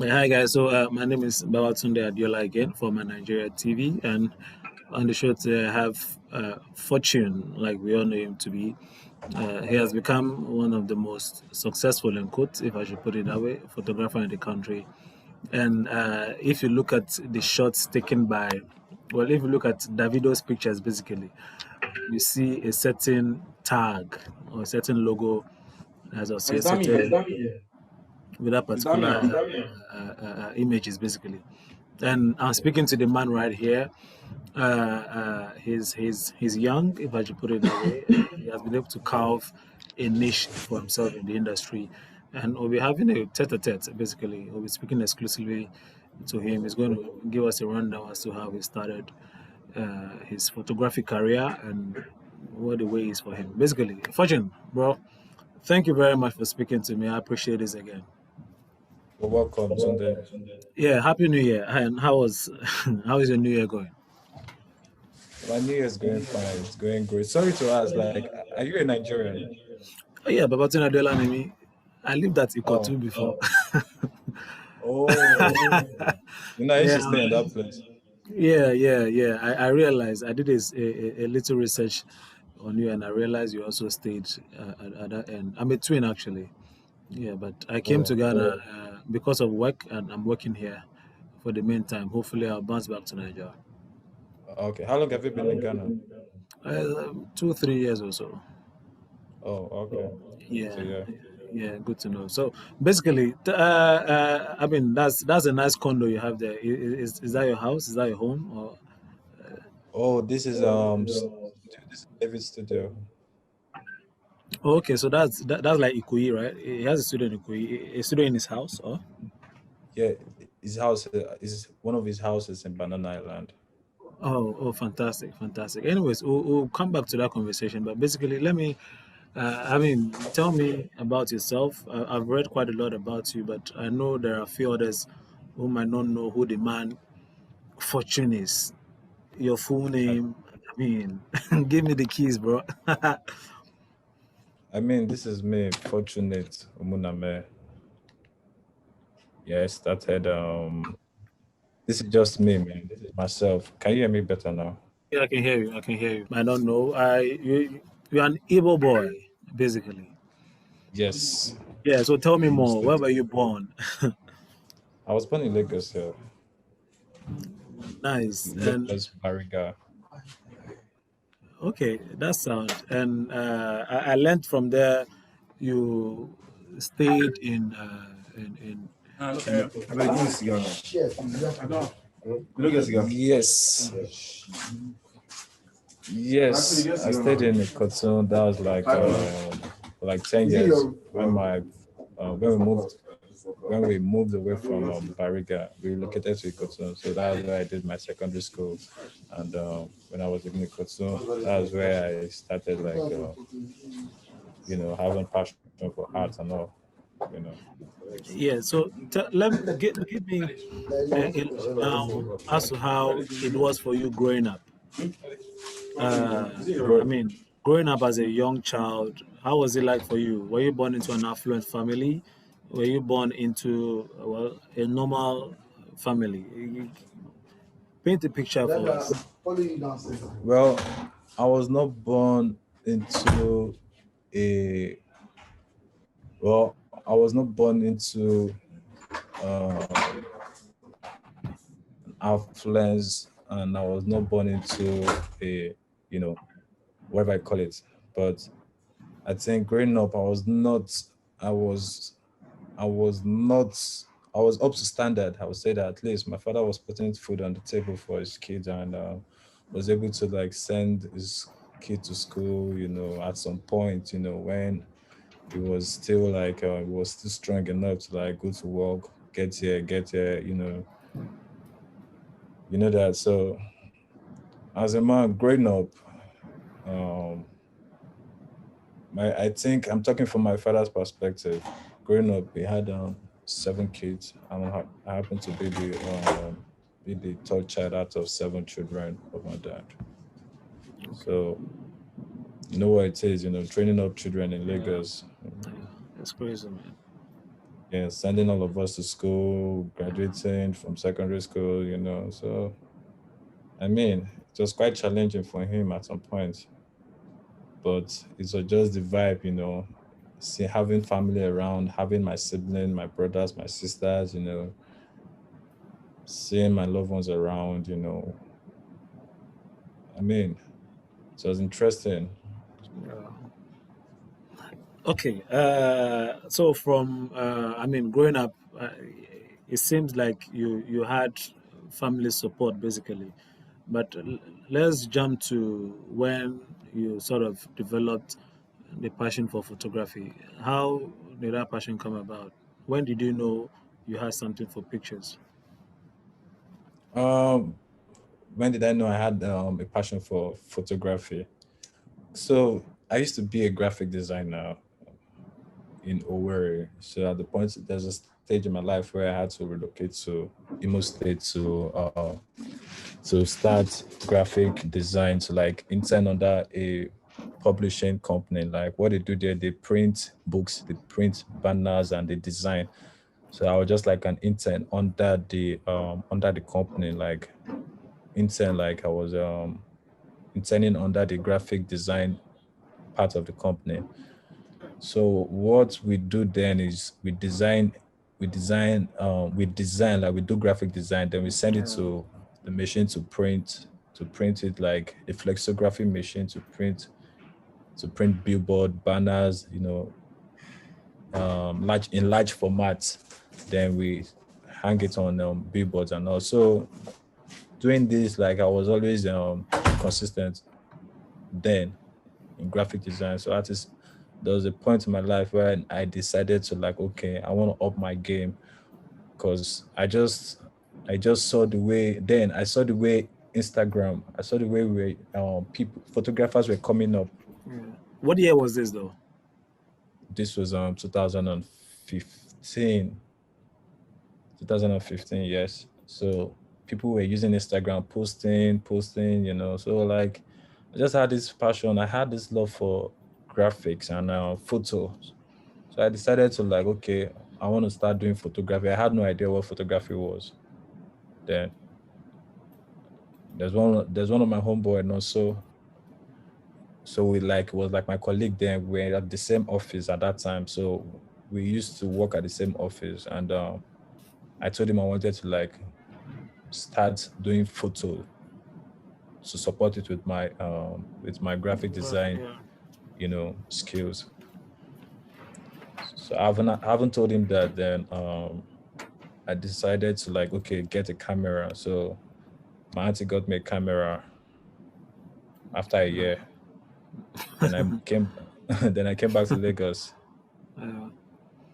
Hi guys, so my name is Babatunde Adiola again for my Nigeria TV, and on the show today I have Fortune, like we all know him to be. He has become one of the most successful, in quotes, if I should put it that way, photographer in the country. And if you look at the shots taken by, well, if you look at Davido's pictures, basically, you see a certain tag or a certain logo as Is that me associated here? with that Is that me particular now? images, basically. And I'm speaking to the man right here. He's young, if I should put it that way. He has been able to carve a niche for himself in the industry, and we'll be having a tete-a-tete. Basically, we'll be speaking exclusively to him. He's going to give us a rundown as to how he started his photographic career and what the way is for him. Basically, Fortune, bro. Thank you very much for speaking to me. I appreciate this again. You're welcome, Sunday. Yeah, Happy New Year. And how is your New Year going? My New Year's going fine. It's going great. Sorry to ask, like, are you a Nigerian? Oh yeah, Babatunde Adeola Nemi. I lived at Oh, Ikotu before. oh, I used Yeah, to stay in that place. yeah. I realized I did a little research on you, and I realized you also stayed at that end. I'm a twin actually. Yeah, but I came to Oh, Ghana because of work, and I'm working here for the meantime. Hopefully, I'll bounce back to Nigeria. okay. How long have you been in Ghana? 2 3 years or so. Oh, okay. Good to Yeah, hear. yeah, good to know. So basically, I mean, that's a nice condo you have there. Is that your house? Is that your home? Or Oh, this is studio. This is David Studio. oh, okay, so that's like Ikoyi, right? He has a studio in Ikoyi, a studio in his house. Or Yeah, his house is one of his houses in Banana Island. fantastic, fantastic. Anyways, we'll come back to that conversation. But basically, let me. I mean, tell me about yourself. I've read quite a lot about you, but I know there are a few others who might not know who the man Fortune is. Your full I, name. I mean, give me the keys, bro. I mean, this is me, Fortunate Umuname. Yeah, I started. This is just me, man. This is myself. Can you hear me better now? Yeah, I can hear you. I can hear you. I don't know. You're an Igbo boy, basically. Yes. Yeah. So tell me Imo more. Where State. were you born? I was born in Lagos, yeah. Nice. And Lagos, Bariga. okay, that sounds. And I learned from there. You stayed in I better give me cigar now. I don't. You don't get cigar. Yes. Actually, Yes. get I cigar stayed now. in Koton. That was Five minutes. like 10 Is it years your? when my when we moved away from Bariga, we relocated to Koton. So that was where I did my secondary school. And when I was in Koton, that was where I started like having passion for art and all, you know. yeah. So let me give me a lowdown as to how it was for you growing up. I Grow, mean, growing up as a young child, how was it like for you? Were you born into an affluent family? Were you born into, well, a normal family? Paint a picture for us. well, I was not born into a I was not born into um, affluence, and I was not born into a you know whatever I call it. But I think growing up, I was I was not I was up to standard. I would say that at least my father was putting food on the table for his kids, and was able to like send his kid to school. At some point, when he was still like he was still strong enough to like go to work, get here. That. So as a man growing up, um, I think I'm talking from my father's perspective. Growing up, we had 7 kids, and I happen to be the third child out of 7 children of my dad. So you know what it is, training up children in Lagos. Yeah, that's crazy, man. yeah, sending all of us to school, graduating from secondary school, So I mean, it was quite challenging for him at some point, but it was just the vibe, See, having family around, having my sibling, my brothers, my sisters, seeing my loved ones around, I mean, it was interesting. Yeah. Okay. So from I mean, growing up, it seems like you had family support basically, but let's jump to when you sort of developed the passion for photography. How did that passion come about? When did you know you had something for pictures? Um, when did I know I had a passion for photography? So I used to be a graphic designer in Owerri. So at the point, there's a stage in my life where I had to relocate to Imo State to start graphic design, to like intern under a publishing company. Like what they do there, they print books, they print banners, and they design. So I was just like an intern under the company, like intern, like I was interning under the graphic design part of the company. So what we do then is we design, like we do graphic design, then we send it Yeah. to the machine to print it, like a flexography machine to print billboard banners, large formats. Then we hang it on billboards. And also doing this, like I was always consistent then in graphic design. So there was a point in my life where I decided to, like, okay, I want to up my game, because I just saw the way, then I saw the way Instagram, I saw the way people, photographers were coming up. Yeah. What year was this though? This was 2015. 2015, yes. So people were using Instagram, posting, So like, I just had this passion. I had this love for graphics and photos. So I decided to, like, okay, I want to start doing photography. I had no idea what photography was. Then there's one of my homeboy, so we, like, was like my colleague. Then we were at the same office at that time. So we used to work at the same office, and I told him I wanted to, like, start doing photo to support it with my graphic design, Yeah. skills. So I haven't told him that. Then I decided to, like, okay, get a camera. So my auntie got me a camera after a year. Then I came then I came back to Lagos, Uh,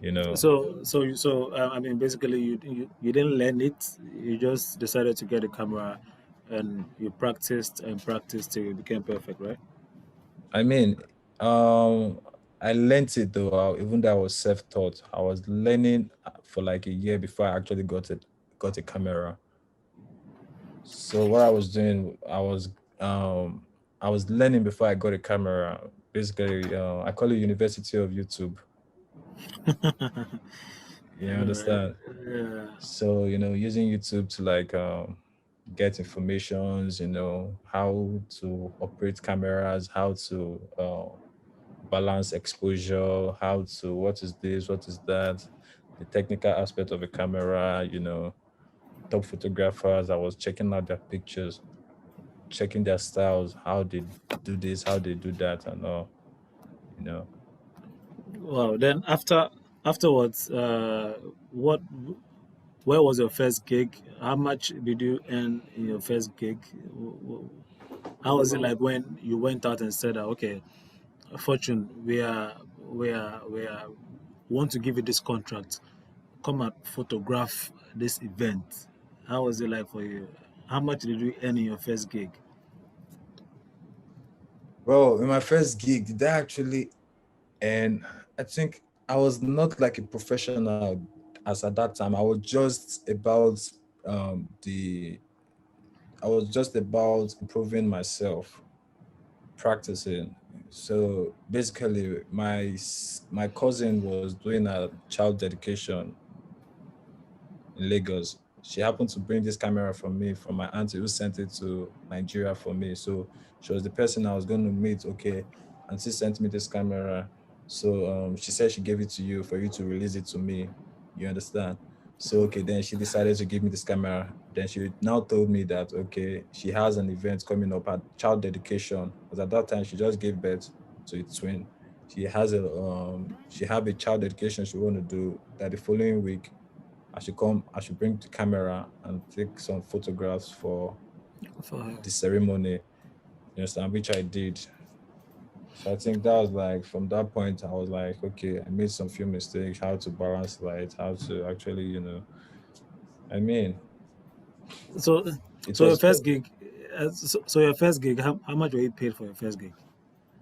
you know. I mean, basically, you didn't learn it. You just decided to get a camera, and you practiced and practiced till you became perfect, right? I mean, um I learned it though, even though I was self-taught. I was learning for like a year before I actually got a camera. So what I was doing, I was learning before I got a camera. Basically, I call it University of YouTube. You All right. understand? Yeah. So, using YouTube to, like, get informations, how to operate cameras, how to balance exposure, what is this, what is that, the technical aspect of a camera, top photographers. I was checking out their pictures, checking their styles, how they do this, how they do that, and all, you know. Wow. Then afterwards, what? Where was your first gig? How much did you earn in your first gig? How was it like when you went out and said, "Okay, Fortune, we want to give you this contract. Come and photograph this event." How was it like for you? How much did you earn in your first gig? Well, in my first gig, did I actually, and I think I was not like a professional as at that time. The I was just about improving myself, practicing. So basically, my cousin was doing a child dedication in Lagos. She happened to bring this camera from me from my auntie who sent it to Nigeria for me. So she was the person I was going to meet. Okay, auntie sent me this camera. So she said she gave it to you for you to release it to me. You understand? So okay, then she decided to give me this camera. Then she now told me that okay, she has an event coming up at child dedication. Because at that time she just gave birth to a twin. She have a child dedication she want to do that the following week I should bring the camera and take some photographs for For her. the ceremony, you understand, which I did. So I think that was like from that point I was like, okay, I made some few mistakes, how to balance light, how to actually, I mean, So, it so your was first gig, so your first gig, how much were you paid for your first gig?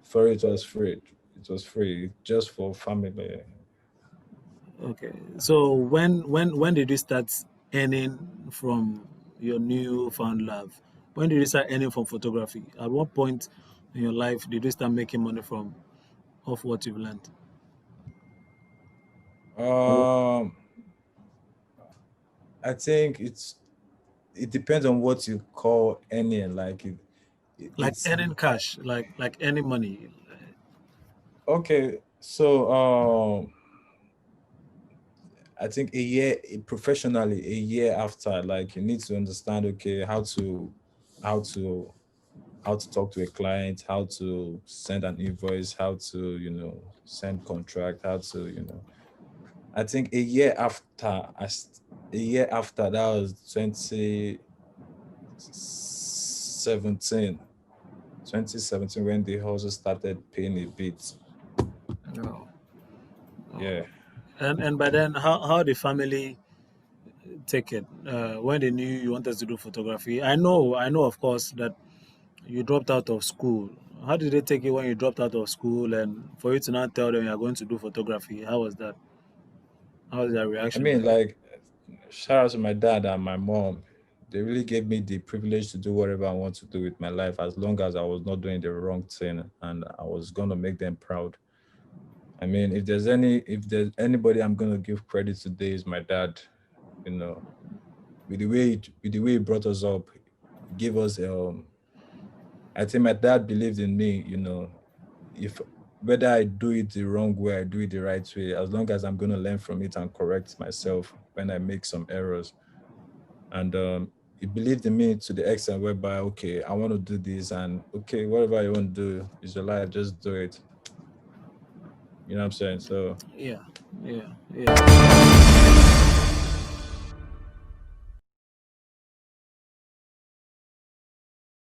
for it was free. It was free just for family. Okay. So when did you start earning from your new found love? When did you start earning from photography? At what point in your life did you start making money from off what you've learned? Um, I think it depends on what you call any like Like it's earning cash, like earning money. okay. So I think professionally, a year after, like you need to understand, okay, how to, how to talk to a client, how to send an invoice, how to, send contract, how to, I think a year after that was 2017, 2017 when the hustle started paying a bit. Oh. Oh. Yeah. And by then, how the family take it when they knew you wanted to do photography? I know, of course, that you dropped out of school. How did they take it when you dropped out of school and for you to now tell them you're going to do photography? How was that? How was their I reaction? mean, like, shout out to my dad and my mom. They really gave me the privilege to do whatever I want to do with my life as long as I was not doing the wrong thing and I was gonna make them proud. I mean, if there's anybody I'm gonna give credit today is my dad. You know, with the way he brought us up, he gave us I think my dad believed in me, if whether I do it the wrong way, I do it the right way, as long as I'm gonna learn from it and correct myself when I make some errors. And he believed in me to the extent whereby, okay, I want to do this, and okay, whatever you want to do is your life, just do it. You know what I'm saying? So Yeah, yeah, yeah.